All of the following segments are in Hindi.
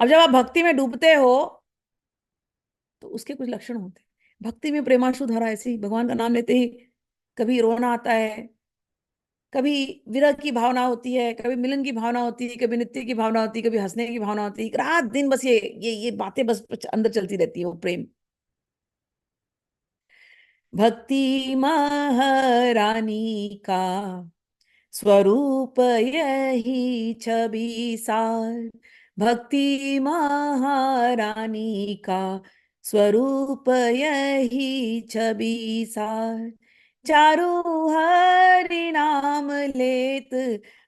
अब जब आप भक्ति में डूबते हो तो उसके कुछ लक्षण होते हैं। भक्ति में प्रेमाशु धारा ऐसी, भगवान का नाम लेते ही कभी रोना आता है, कभी विरह की भावना होती है, कभी मिलन की भावना होती है, कभी नृत्य की भावना होती है, कभी हंसने की भावना होती है। रात दिन बस ये बातें बस अंदर चलती रहती है, वो प्रेम। भक्ति महारानी का स्वरूप यही छवि सार। भक्ति महारानी का स्वरूप यही छवि सार। चारु हरि नाम लेत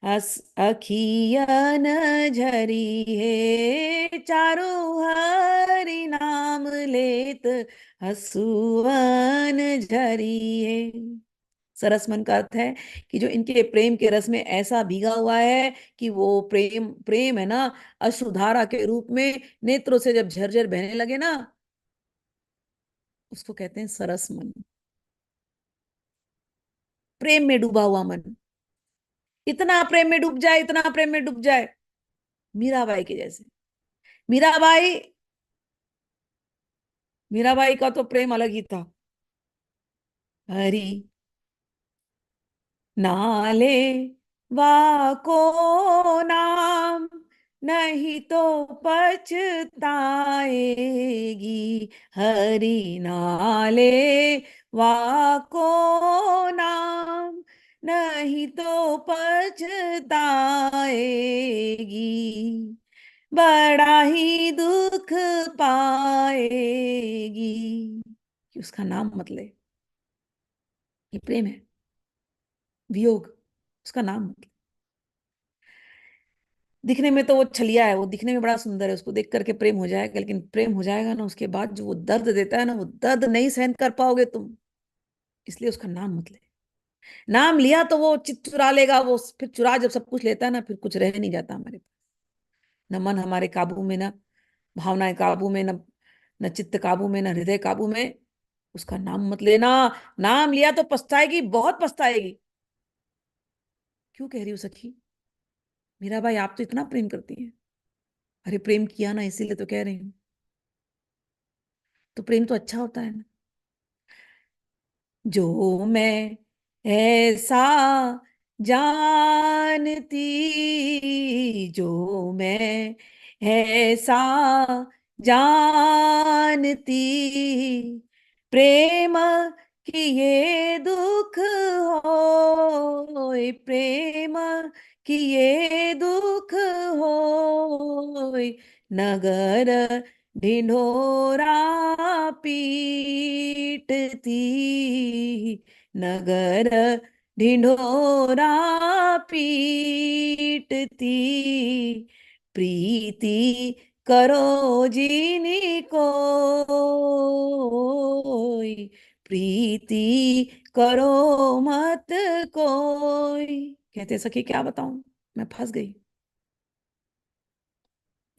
अस अखियन झरी है। चारु हरि नाम लेत हसुअन झरी है। सरस मन का अर्थ है कि जो इनके प्रेम के रस में ऐसा भीगा हुआ है कि वो प्रेम प्रेम है ना, अश्रुधारा के रूप में नेत्रों से जब झरझर बहने लगे ना, उसको कहते हैं सरस मन। प्रेम में डूबा हुआ मन, इतना प्रेम में डूब जाए, इतना प्रेम में डूब जाए, मीराबाई के जैसे। मीराबाई, मीराबाई का तो प्रेम अलग ही था। हरी नाले वाको नाम, नहीं तो पछताएगी। हरि नाले वाको नाम, नहीं तो पछताएगी। बड़ा ही दुख पाएगी। कि उसका नाम मत ले, ये प्रेम है। वियोग, उसका नाम मत ले। दिखने में तो वो छलिया है, वो दिखने में बड़ा सुंदर है, उसको देख करके प्रेम हो जाएगा, लेकिन प्रेम हो जाएगा ना उसके बाद जो वो दर्द देता है ना, वो दर्द नहीं सहन कर पाओगे तुम। इसलिए उसका नाम मत ले। नाम लिया तो वो चित चुरा लेगा, वो फिर चुरा जब सब कुछ लेता है ना, फिर कुछ रह नहीं जाता हमारे पास। न मन हमारे काबू में, न भावनाएं काबू में, न न चित्त काबू में, न हृदय काबू में। उसका नाम मत लेना। नाम लिया तो पछताएगी, बहुत पछताएगी। क्यों कह रही हो सखी? मीरा भाई, आप तो इतना प्रेम करती हैं। अरे प्रेम किया ना, इसीलिए तो कह रही हूँ। तो प्रेम तो अच्छा होता है ना। जो मैं ऐसा जानती, जो मैं ऐसा जानती, प्रेम की ये दुख होय, प्रेम की ये दुख होय। नगर ढिंढोरा पीटती, नगर ढिंढोरा पीटती, प्रीति करो जिनी कोई, प्रीति करो मत कोई। कहते सखी क्या बताऊं, मैं फंस गई।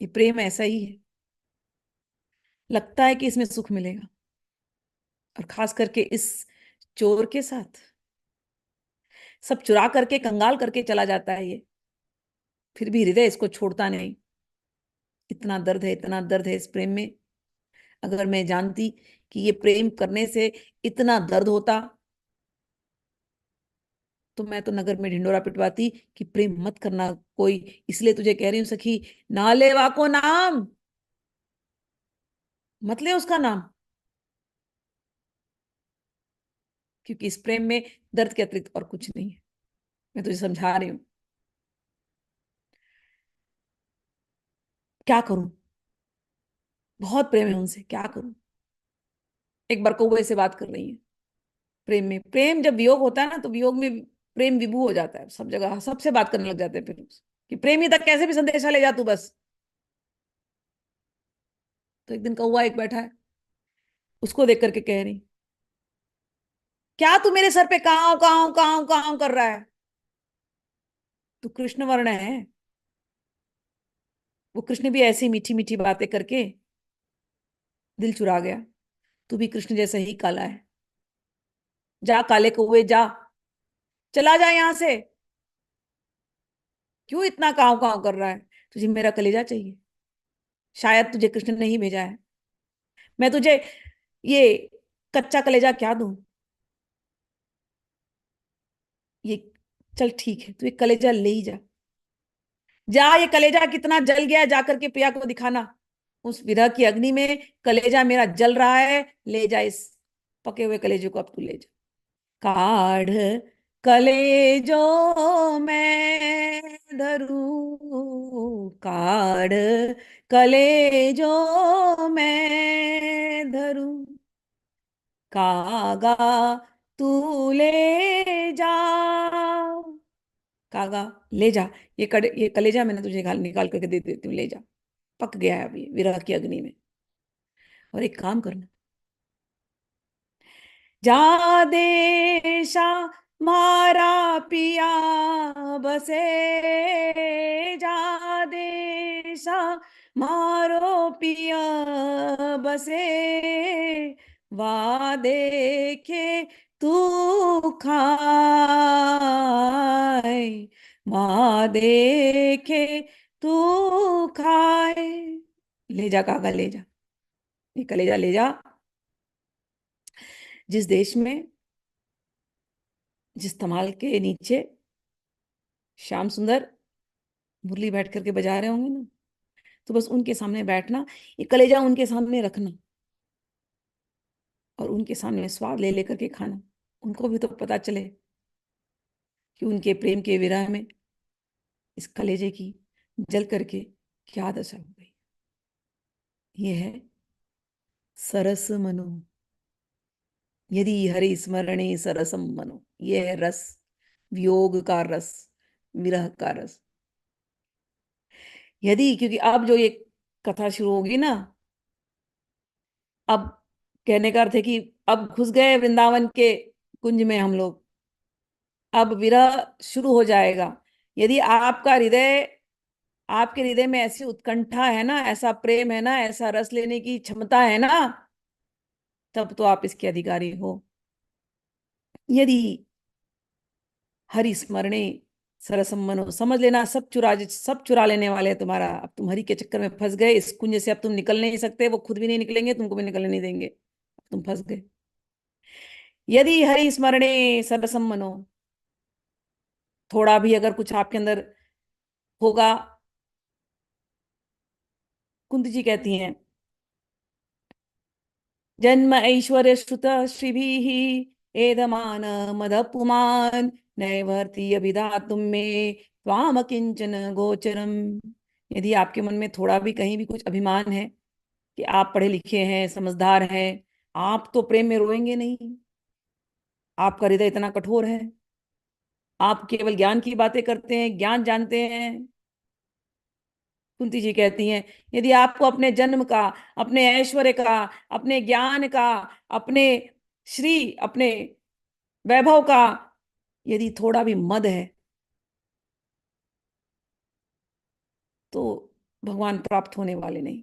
ये प्रेम ऐसा ही है, लगता है कि इसमें सुख मिलेगा, और खास करके इस चोर के साथ सब चुरा करके कंगाल करके चला जाता है ये, फिर भी हृदय इसको छोड़ता नहीं। इतना दर्द है, इतना दर्द है इस प्रेम में। अगर मैं जानती कि ये प्रेम करने से इतना दर्द होता, तो मैं तो नगर में ढिंडोरा पिटवाती कि प्रेम मत करना कोई। इसलिए तुझे कह रही हूं सखी, नाले वाको नाम मत ले उसका नाम। क्योंकि इस प्रेम में दर्द के अतिरिक्त और कुछ नहीं है। मैं तुझे समझा रही हूं। क्या करूं, बहुत प्रेम है उनसे, क्या करूं। एक बार कौवे से बात कर रही है। प्रेम में, प्रेम जब वियोग होता है ना, तो वियोग में प्रेम विभू हो जाता है, सब जगह सबसे बात करने लग जाते हैं फिर कि प्रेमी तक कैसे भी संदेशा ले जा तू बस। तो एक दिन कौवा एक बैठा है, उसको देख करके कह रही, क्या तू मेरे सर पे काव काव काव काव कर रहा है? तू कृष्ण वर्ण है। वो कृष्ण भी ऐसी मीठी मीठी बातें करके दिल चुरा गया। तू भी कृष्ण जैसा ही काला है। जा काले कौवे जा, चला जा यहां से। क्यों इतना काव काव कर रहा है? तुझे मेरा कलेजा चाहिए? शायद तुझे कृष्ण ने ही भेजा है। मैं तुझे ये कच्चा कलेजा क्या दूं? ये, चल ठीक है, तू ये कलेजा ले ही जा। जा, ये कलेजा कितना जल गया है, जाकर के प्रिया को दिखाना। उस विरह की अग्नि में कलेजा मेरा जल रहा है। ले जा इस पके हुए कलेजे को, अब तू ले जा। काढ़ कलेजों में धरूं, काढ़ कलेजों में धरूं, कागा तू ले जा। कागा, ले जा। ये कलेजा मैंने तुझे निकाल करके दे देती हूँ, ले जा। पक गया है अभी विरह की अग्नि में। और एक काम करना, जा देशा मारा पिया बसे, जा देशा मारो पिया बसे, वा देखे तू खाए, माँ देखे तू खाए। ले जा काका, ले जा, ये कलेजा ले जा। जिस देश में, जिस तमाल के नीचे श्याम सुंदर मुरली बैठ करके बजा रहे होंगे ना, तो बस उनके सामने बैठना, ये कलेजा उनके सामने रखना, और उनके सामने स्वाद ले लेकर के खाना। उनको भी तो पता चले कि उनके प्रेम के विरह में इस कलेजे की जल करके क्या दशा हो गई। ये है सरस मनो, यदि हरि स्मरणे सरसम मनो। ये है रस, वियोग का रस, विरह का रस। यदि, क्योंकि अब जो ये कथा शुरू होगी ना, अब कहने का अर्थ है कि अब घुस गए वृंदावन के कुंज में हम लोग। अब विरह शुरू हो जाएगा। यदि आपका हृदय, आपके हृदय में ऐसी उत्कंठा है ना, ऐसा प्रेम है ना, ऐसा रस लेने की क्षमता है ना, तब तो आप इसके अधिकारी हो। यदि हरि स्मरणे सरसम मनो, समझ लेना सब चुरा लेने वाले हैं तुम्हारा। अब तुम हरि के चक्कर में फंस गए इस कुंज से, अब तुम निकल नहीं सकते, वो खुद भी नहीं निकलेंगे, तुमको भी निकलने नहीं देंगे, तुम फंस गए। यदि हरि स्मरणे सरसम मनो, थोड़ा भी अगर कुछ आपके अंदर होगा, कुंती जी कहती हैं, जन्म ऐश्वर्य श्रुत श्रीभिः एदमान मदपुमान, नैवर्ति अभिधातुम में त्वाम किंचन गोचरम। यदि आपके मन में थोड़ा भी कहीं भी कुछ अभिमान है कि आप पढ़े लिखे हैं, समझदार हैं, आप तो प्रेम में रोएंगे नहीं। आपका हृदय इतना कठोर है, आप केवल ज्ञान की बातें करते हैं, ज्ञान जानते हैं। कुंती जी कहती हैं, यदि आपको अपने जन्म का, अपने ऐश्वर्य का, अपने ज्ञान का, अपने श्री, अपने वैभव का यदि थोड़ा भी मद है, तो भगवान प्राप्त होने वाले नहीं।